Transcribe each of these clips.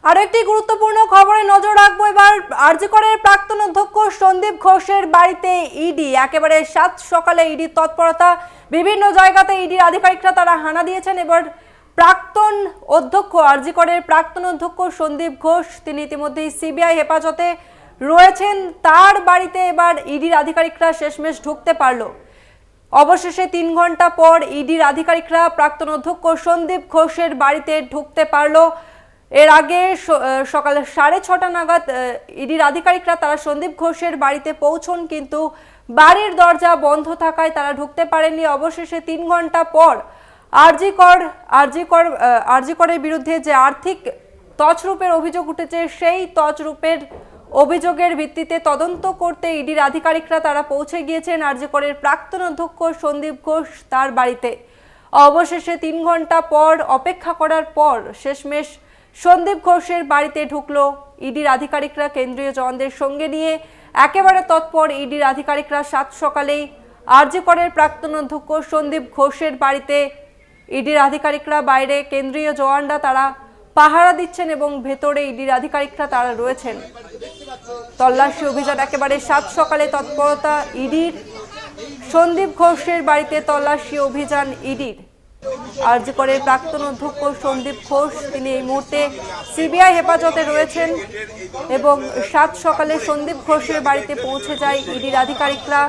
আর একটি গুরুত্বপূর্ণ খবরে নজর রাখবো এবার। আরজি করের প্রাক্তন অধ্যক্ষ সন্দীপ ঘোষের বাড়িতে ইডি একেবারে সাত সকালে ইডি তৎপরতা, বিভিন্ন জায়গাতে ইডির আধিকারিকরা তারা হানা দিয়েছেন। এবার প্রাক্তন অধ্যক্ষ আরজি করের প্রাক্তন অধ্যক্ষ সন্দীপ ঘোষ তিনি ইতিমধ্যেই সিবিআই হেফাজতে রয়েছেন। তার বাড়িতে এবার ইডির আধিকারিকরা শেষমেশ ঢুকতে পারলো। অবশেষে ৩ ঘন্টা পর ইডির আধিকারিকরা প্রাক্তন অধ্যক্ষ সন্দীপ ঘোষের বাড়িতে ঢুকতে পারলো। এর আগে সকাল 6:30 নাগাদ ইডির আধিকারিকরা তারা সন্দীপ ঘোষের বাড়িতে পৌঁছন, কিন্তু বাড়ির দরজা বন্ধ থাকায় তারা ঢুকতে পারেননি। অবশেষে ৩ ঘন্টা পর আরজি করের বিরুদ্ধে যে আর্থিক তছরূপের অভিযোগ উঠেছে, সেই তছরূপের অভিযোগের ভিত্তিতে তদন্ত করতে ইডির আধিকারিকরা তারা পৌঁছে গিয়েছেন আরজি করের প্রাক্তন অধ্যক্ষ সন্দীপ ঘোষ তার বাড়িতে। অবশেষে ৩ ঘন্টা পর অপেক্ষা করার পর শেষমেশ সন্দীপ ঘোষের বাড়িতে ঢুকলো ইডির আধিকারিকরা কেন্দ্রীয় জওয়ানদের সঙ্গে নিয়ে। একেবারে তৎপর ইডির আধিকারিকরা সাত সকালেই আরজি করের প্রাক্তন অধ্যক্ষ সন্দীপ ঘোষের বাড়িতে ইডির আধিকারিকরা, বাইরে কেন্দ্রীয় জওয়ানরা তারা পাহারা দিচ্ছেন এবং ভেতরে ইডির আধিকারিকরা তারা রয়েছেন। তল্লাশি অভিযান একেবারে সাত সকালে তৎপরতা ইডির। সন্দীপ ঘোষের বাড়িতে তল্লাশি অভিযান ইডির। আরজি করের প্রাক্তন অধ্যক্ষ সন্দীপ ঘোষ তিনি এই মুহূর্তে সিবিআই হেফাজতে রয়েছেন এবং সাত সকালে সন্দীপ ঘোষের বাড়িতে পৌঁছে যায় ইডির আধিকারিকরা।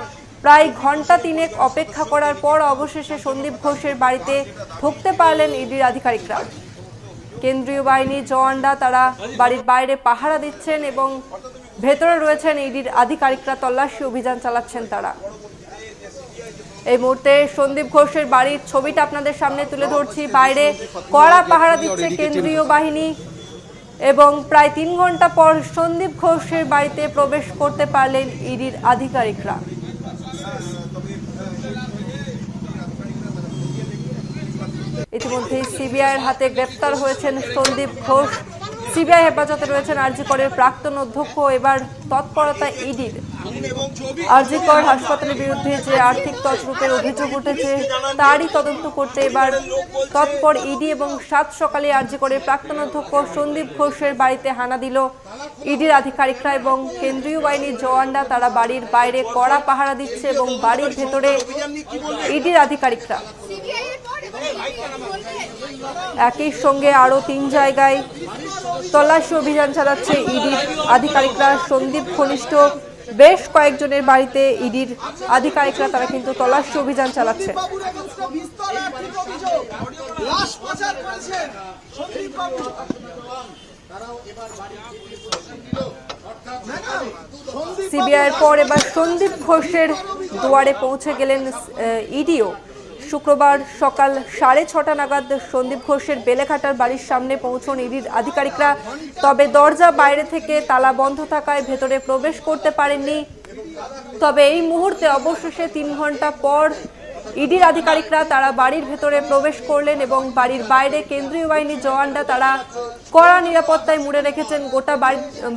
প্রায় ঘন্টা 3 অপেক্ষা করার পর অবশেষে সন্দীপ ঘোষের বাড়িতে ঢুকতে পারলেন ইডির আধিকারিকরা। কেন্দ্রীয় বাহিনী জওয়ানরা তারা বাড়ির বাইরে পাহারা দিচ্ছেন এবং ভেতরে রয়েছেন ইডির আধিকারিকরা, তল্লাশি অভিযান চালাচ্ছেন তারা। এই মুহূর্তে সন্দীপ ঘোষের বাড়ির ছবিটা আপনাদের সামনে তুলে ধরছি। বাইরে কড়া পাহারা দিচ্ছে কেন্দ্রীয় বাহিনী এবং প্রায় 3 ঘন্টা পর সন্দীপ ঘোষের বাড়িতে প্রবেশ করতে পারলেন ইডির আধিকারিকরা। ইতিমধ্যে সিবিআইয়ের হাতে গ্রেপ্তার হয়েছেন সন্দীপ ঘোষ। সিবিআই হেফাজতে রয়েছেন আরজি করের প্রাক্তন অধ্যক্ষ। এবার তৎপরতা ইডির। আরজি কর হাসপাতালের বিরুদ্ধে যে আর্থিক তছরূপের অভিযোগ উঠেছে তারই তদন্ত করতে এবার তৎপর ইডি এবং সাত সকালে আরজি করের প্রাক্তন অধ্যক্ষ সন্দীপ ঘোষের বাড়িতে হানা দিল ইডির আধিকারিকরা এবং কেন্দ্রীয় বাহিনীর জওয়ানরা তারা বাড়ির বাইরে কড়া পাহারা দিচ্ছে এবং বাড়ির ভেতরে ইডির আধিকারিকরা। একই সঙ্গে আরো 3 জায়গায় তল্লাশি অভিযান চালাচ্ছে ইডির আধিকারিকরা। সন্দীপ ঘনিষ্ঠ বেশ কয়েকজনের বাড়িতে ইডির আধিকারিকরা তারা কিন্তু তল্লাশি অভিযান চালাচ্ছে। সিবিআইয়ের পর এবার সন্দীপ ঘোষের দুয়ারে পৌঁছে গেলেন ইডিও। শুক্রবার সকাল 6:30 নাগাদ সন্দীপ ঘোষের বেলেঘাটার বাড়ির সামনে পৌঁছন ইডির আধিকারিকরা। তবে দরজা বাইরে থেকে তালা বন্ধ থাকায় ভেতরে প্রবেশ করতে পারেননি। তবে এই মুহূর্তে অবশেষে 3 ঘন্টা পর ইডির আধিকারিকরা তারা বাড়ির ভেতরে প্রবেশ করলেন এবং বাড়ির বাইরে কেন্দ্রীয় বাহিনীর জওয়ানরা তারা কড়া নিরাপত্তায় মুড়ে রেখেছেন গোটা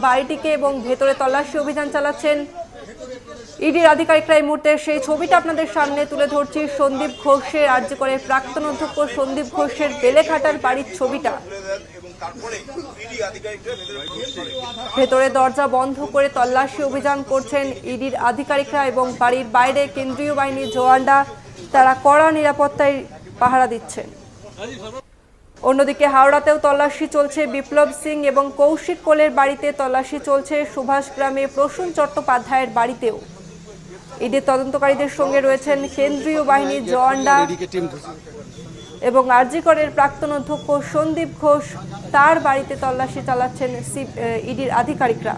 বাড়িটিকে এবং ভেতরে তল্লাশি অভিযান চালাচ্ছেন ইডির আধিকারিকরা। এই মুহূর্তে সেই ছবিটা আপনাদের সামনে তুলে ধরছি। সন্দীপ ঘোষের আরজি করের প্রাক্তন অধ্যক্ষ সন্দীপ ঘোষের বেলেঘাটার বাড়ির ছবিটা। ভেতরে দরজা বন্ধ করে তল্লাশি অভিযান করছেন ইডির আধিকারিকরা এবং বাড়ির বাইরে কেন্দ্রীয় বাহিনীর জওয়ানরা তারা কড়া নিরাপত্তায় পাহারা দিচ্ছেন। অন্যদিকে হাওড়াতেও তল্লাশি চলছে বিপ্লব সিং এবং কৌশিক কোলের বাড়িতে তল্লাশি চলছে। সুভাষ গ্রামে প্রসূন চট্টোপাধ্যায়ের বাড়িতেও ইডির তদন্তকারীদের সঙ্গে রয়েছেন কেন্দ্রীয় বাহিনীর জওয়ানরা এবং আরজি করের প্রাক্তন অধ্যক্ষ সন্দীপ ঘোষ তার বাড়িতে তল্লাশি চালাচ্ছেন ইডির আধিকারিকরা।